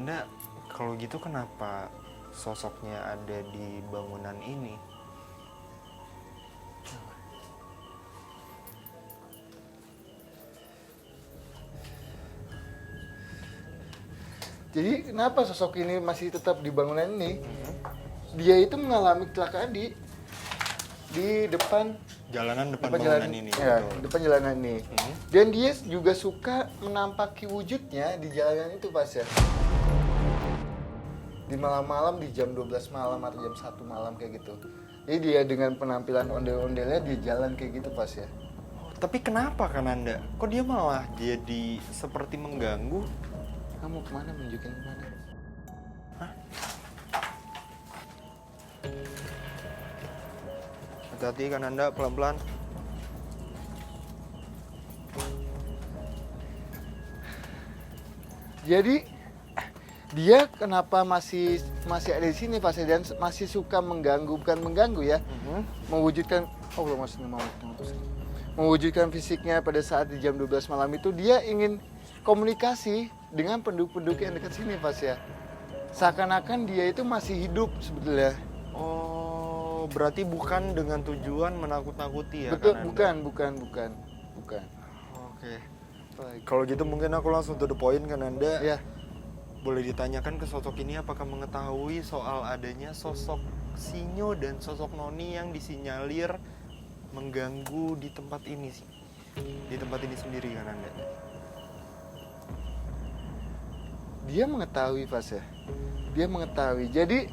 Kananda, kalau gitu kenapa sosoknya ada di bangunan ini? Jadi kenapa sosok ini masih tetap di bangunan ini? Dia itu mengalami kecelakaan di depan Jalanan depan bangunan jalan ini. ya, betul. depan jalanan ini. Dan dia juga suka menampaki wujudnya di jalanan itu pas ya. Di malam-malam, di jam 12 malam atau jam 1 malam kayak gitu. Jadi dia dengan penampilan ondel-ondelnya dia jalan kayak gitu pas ya. Tapi kenapa Kananda? Kok dia malah jadi seperti mengganggu? Kamu kemana, menunjukin kemana? Hati-hati Kananda, pelan-pelan. Jadi dia kenapa masih ada di sini Pak dan masih suka mengganggu, bukan mengganggu ya, mewujudkan mewujudkan fisiknya pada saat di jam 12 malam itu dia ingin komunikasi dengan penduduk-penduduk yang dekat sini Pak ya. Seakan-akan dia itu masih hidup sebetulnya. Oh, berarti bukan dengan tujuan menakut-nakuti ya? Betul, Kananda? bukan. Oke. Baik. Kalau gitu mungkin aku langsung to the point Kananda. Ya, Boleh ditanyakan ke sosok ini apakah mengetahui soal adanya sosok Sinyo dan sosok Noni yang disinyalir mengganggu di tempat ini sih? Di tempat ini sendiri Kananda? dia mengetahui Pak ya. Dia mengetahui. Jadi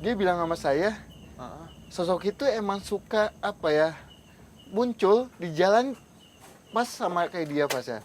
dia bilang sama saya, sosok itu emang suka apa ya, muncul di jalan pas sama kayak dia Pak ya.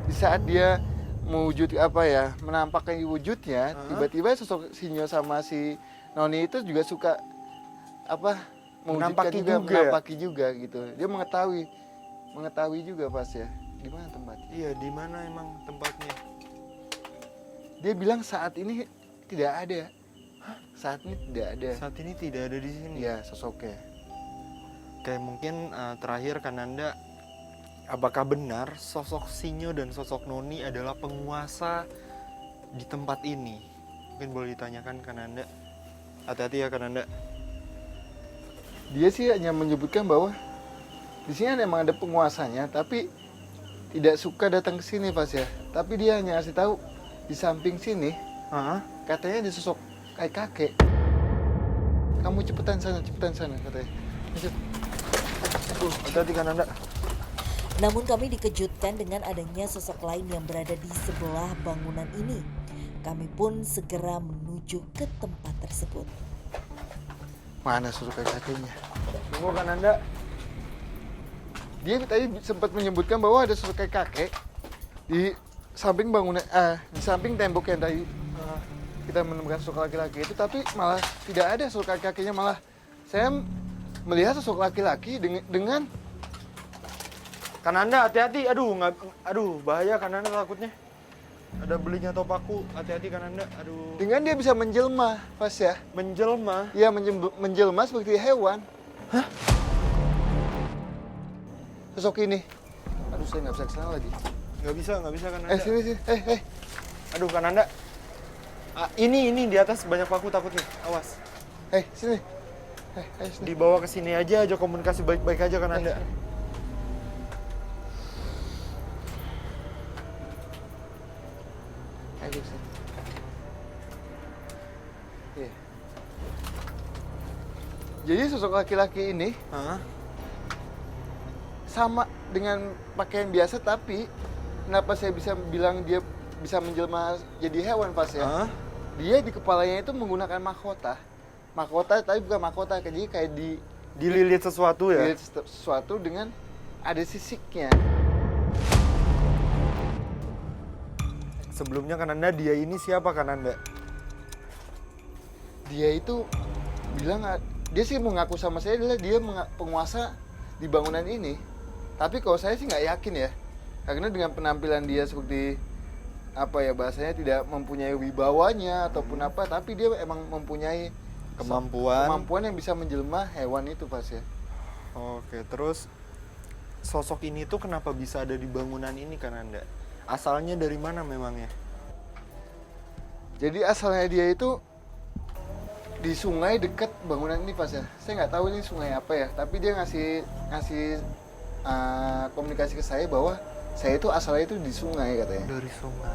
Di saat dia mewujud apa ya, menampakkan wujudnya, tiba-tiba sosok Sinyo sama si Noni itu juga suka apa, mewujudkan menampaki juga gitu. Dia mengetahui juga Pak ya. Di mana tempatnya? Iya, di mana emang tempatnya? Dia bilang saat ini tidak ada. Saat ini tidak ada. Saat ini tidak ada di sini. Iya, sosoknya. Kayak mungkin terakhir Kananda, apakah benar sosok Sinyo dan sosok Noni adalah penguasa di tempat ini? Mungkin boleh ditanyakan Kananda. Hati-hati ya Kananda. Dia sih hanya menyebutkan bahwa di sini emang ada penguasanya, tapi tidak suka datang ke sini Pas ya. Tapi dia hanya kasih tahu di samping sini, katanya ada sosok kayak kakek. Kamu cepetan sana katanya. Hati-hati Kananda. Namun kami dikejutkan dengan adanya sosok lain yang berada di sebelah bangunan ini. Kami pun segera menuju ke tempat tersebut. Mana sosok kayak kakeknya? Tunggu Kananda. Dia tadi sempat menyebutkan bahwa ada sosok kayak kakek di samping bangunan, di samping tembok yang tadi kita menemukan sosok laki-laki itu, tapi malah tidak ada sosok kakeknya. Malah saya melihat sosok laki-laki dengan Kananda hati-hati. Aduh bahaya Kananda takutnya. Ada belinya atau paku. Hati-hati Kananda. Aduh. dengan dia bisa menjelma, Pas ya. Menjelma. Ya, menjelma seperti hewan. Hah? Sosok ini. Aduh, saya nggak bisa kesana lagi. Nggak bisa Kananda. Sini. Aduh Kananda. Ini di atas banyak paku takutnya. Awas. Sini. Sini. Dibawa ke sini aja komunikasi baik-baik aja Kananda. Sini. Iya. Jadi sosok laki-laki ini sama dengan pakaian biasa, tapi kenapa saya bisa bilang dia bisa menjelma jadi hewan Pas ya? Dia di kepalanya itu menggunakan mahkota, tapi bukan mahkota, jadi kayak Dililit sesuatu ya? dililit sesuatu dengan ada sisiknya. Sebelumnya Kananda, dia ini siapa Kananda? Dia itu bilang, dia sih mengaku sama saya adalah dia penguasa di bangunan ini. Tapi kalau saya sih nggak yakin ya, karena dengan penampilan dia seperti apa ya, bahasanya tidak mempunyai wibawanya ataupun apa, tapi dia emang mempunyai kemampuan yang bisa menjelma hewan itu Pas ya. Oke, terus sosok ini tuh kenapa bisa ada di bangunan ini Kananda? Asalnya dari mana memangnya? Jadi asalnya dia itu di sungai dekat bangunan ini Pas ya. Saya nggak tahu ini sungai apa ya, tapi dia ngasih komunikasi ke saya bahwa saya itu asalnya itu di sungai katanya. Dari sungai.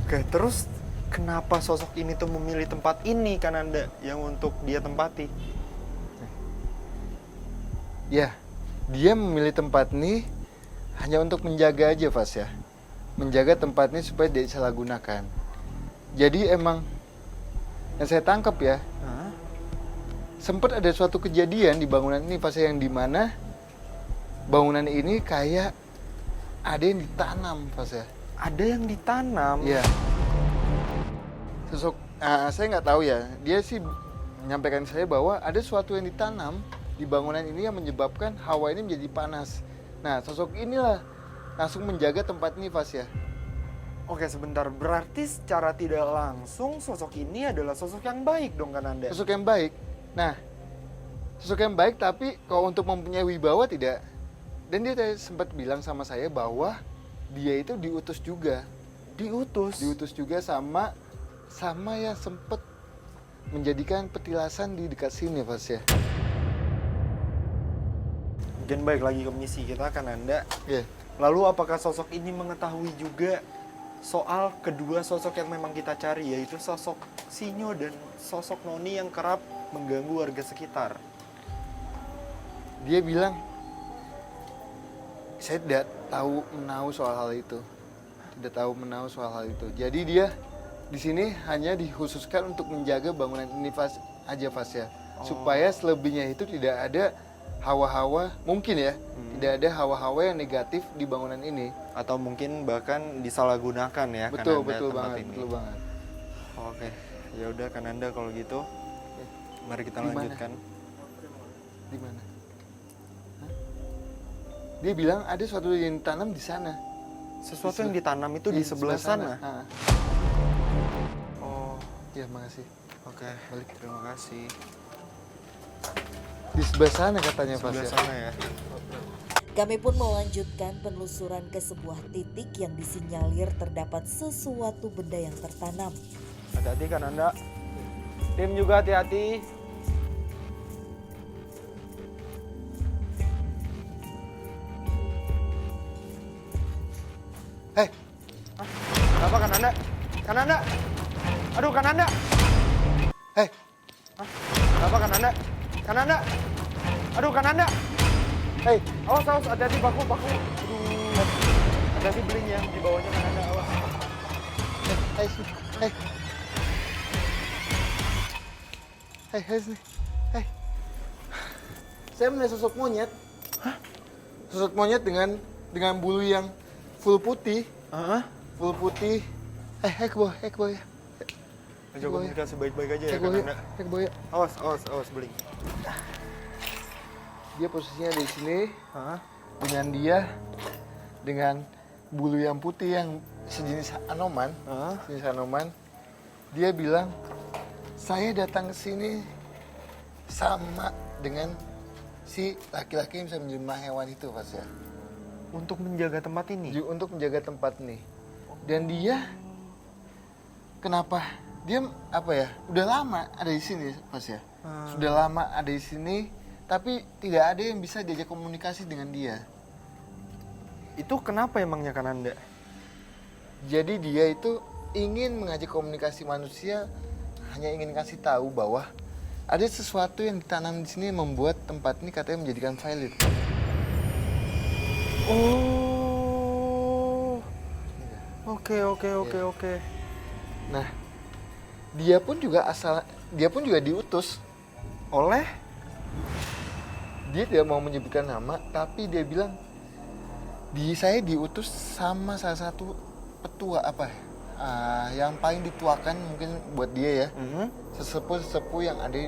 Oke, terus kenapa sosok ini tuh memilih tempat ini kan Anda yang untuk dia tempati? Ya, dia memilih tempat ini hanya untuk menjaga aja Pas ya. Menjaga tempat ini supaya tidak disalahgunakan. Jadi emang yang saya tangkap ya, Hah? sempat ada suatu kejadian di bangunan ini Pas ya, yang dimana bangunan ini kayak ada yang ditanam Pas ya. Ada yang ditanam. Iya. Saya nggak tahu ya. Dia sih menyampaikan ke saya bahwa ada sesuatu yang ditanam di bangunan ini yang menyebabkan hawa ini menjadi panas. Nah, sosok inilah langsung menjaga tempat ini Pas ya. Oke, sebentar. Berarti secara tidak langsung sosok ini adalah sosok yang baik dong kan Anda? Sosok yang baik. Nah, sosok yang baik tapi kalau untuk mempunyai wibawa tidak. Dan dia sempat bilang sama saya bahwa dia itu diutus juga. Diutus. Diutus juga sama yang sempat menjadikan petilasan di dekat sini Pas ya. Mungkin baik lagi ke misi kita kan Anda. Iya. Lalu apakah sosok ini mengetahui juga soal kedua sosok yang memang kita cari, yaitu sosok Sinyo dan sosok Noni yang kerap mengganggu warga sekitar? Dia bilang, saya tidak tahu menahu soal hal itu. Tidak tahu menahu soal hal itu. Jadi dia di sini hanya dikhususkan untuk menjaga bangunan ini aja Pas ya. Supaya selebihnya itu tidak ada hawa-hawa, mungkin ya, tidak ada hawa-hawa yang negatif di bangunan ini. Atau mungkin bahkan disalahgunakan ya Betul, Kananda betul tempat banget, ini. betul banget. Oke, ya udah Kananda kalau gitu, mari kita Di mana? lanjutkan. Di mana? Hah? Dia bilang ada sesuatu yang ditanam di sana. Sesuatu yang ditanam itu di sebelah sana. Ah, Oh, ya makasih. oke. Balik. Terima kasih. Di sebelah sana katanya Pas Sebelah ya. sana ya. Kami pun melanjutkan penelusuran ke sebuah titik yang disinyalir terdapat sesuatu benda yang tertanam. Hati-hati Kananda. Tim juga hati-hati. Hei, Kenapa Kananda? Kananda! Aduh Kananda! hei, Kenapa Kananda? Kananda! Aduh Kananda! hei. Awas, awas, hati-hati baku. Aduh. Hati-hati beling ya di bawahnya Kananda, awas. Hei, sini. Hei. Hei, sini. Hei. Saya melihat sosok monyet. Hah? Sosok monyet dengan bulu yang full putih. Hah? Full putih. Hei, ke bawah ya. Aja komunikasi baik-baik aja ya Ke bawah ya. Kananda. Ke bawah ya. Awas beling. Dia posisinya di sini Hah? dengan bulu yang putih yang sejenis anoman. Hah? Sejenis anoman. Dia bilang, saya datang ke sini sama dengan si laki-laki yang bisa menjelma hewan itu Pas ya. Untuk menjaga tempat ini? Untuk menjaga tempat nih. Dan dia kenapa? Dia apa ya? Udah lama ada di sini Pas ya. Sudah lama ada di sini, tapi tidak ada yang bisa diajak komunikasi dengan dia. Itu kenapa emangnya Kananda? Jadi dia itu ingin mengajak komunikasi manusia, hanya ingin kasih tahu bahwa ada sesuatu yang ditanam di sini yang membuat tempat ini katanya menjadikan valid. Oh. Oke. Nah, dia pun juga diutus. Oleh? Dia tidak mau menyebutkan nama, tapi dia bilang saya diutus sama salah satu petua yang paling dituakan mungkin buat dia ya. Sesepuh yang ada di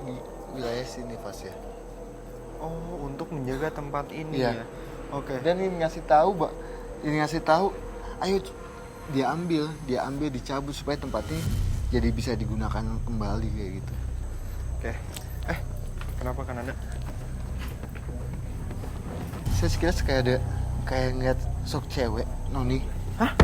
wilayah sini Pas ya. Oh, untuk menjaga tempat ini Iya. ya. Oke. Dan ini ngasih tahu, ayo dia ambil dicabut supaya tempat ini jadi bisa digunakan kembali kayak gitu. Oke. Kenapa Kananda? Saya sekilas kayak ngeliat Sok cewek, Noni. Hah?